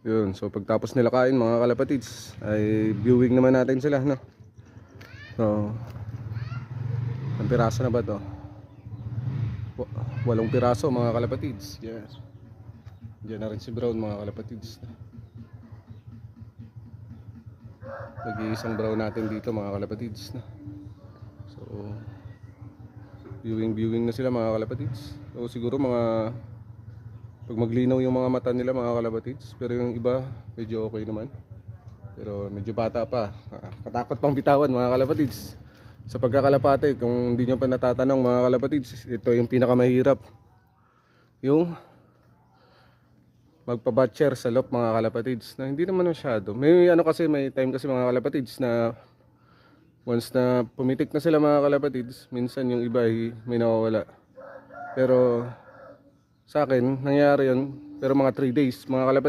Yun, so pagtapos nila kain mga kalapatids, ay viewing naman natin sila, no? So, ang piraso na ba to? 8 piraso mga kalapatids. Yeah. Diyan na rin si Brown mga kalapatids. Nag-iisang brown natin dito mga kalapatids, no? So, viewing na sila mga kalapatids. So siguro mga pag maglinaw yung mga mata nila mga kalapatids, pero yung iba medyo okay naman. Pero medyo bata pa. Katakot pang bitawan mga kalapatids. Sa pagkakalapate, kung hindi nyo pa natatanong mga kalapatids, ito yung pinakamahirap. Yung magpa-batcher sa loop mga kalapatids, na hindi naman masyado. May ano kasi, may time kasi mga kalapatids na once na pumitik na sila mga kalapatids, minsan yung iba ay may nawawala. Pero sa akin, nangyari yun. Pero mga 3 days mga kalapatids.